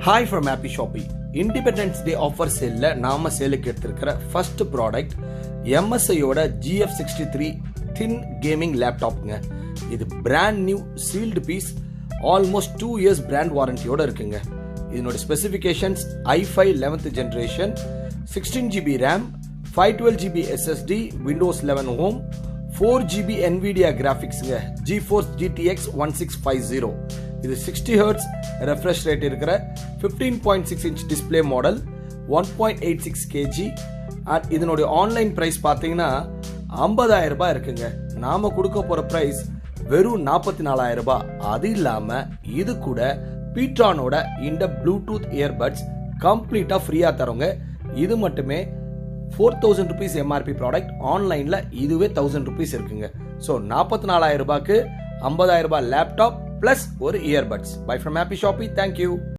Hi from happy shoppy. Independence day offer சேல்ல நாம சேலுக்கு எடுத்திருக்கிற ஃபர்ஸ்ட் ப்ராடக்ட் MSIயோட GF63 தின் கேமிங் லேப்டாப்ங்க. இது brand new sealed piece, almost 2 years brand வாரண்டியோட இருக்குங்க. இதனோட specifications i5 11th generation, 16GB RAM, 512GB SSD, Windows 11 Home, 4GB NVIDIA கிராஃபிக்ஸ்ங்க, GeForce GTX 1650. இது 60Hz refresh rate இருக்கிற 15.6 inch டிஸ்பிளே மாடல், 1.86 kg. இதனுடைய online price பார்த்தீங்கன்னா 50,000 ரூபாய் இருக்குங்க. நாம கொடுக்க போற பிரைஸ் வெறும் 44,000 ரூபாய். அது இல்லாம இது கூட பீட்ரானோட இந்த ப்ளூடூத் இயர்பட்ஸ் கம்ப்ளீட்டா ஃப்ரீயா தரோங்க. இது மட்டுமே 4,000 rupees MRP ப்ராடக்ட், ஆன்லைன்ல இதுவே 1,000 rupees இருக்குங்க. ஸோ 44,000 ரூபாய்க்கு 50,000 ரூபாய் லேப்டாப் பிளஸ் ஒரு earbuds. By from happy shoppy. Thank you.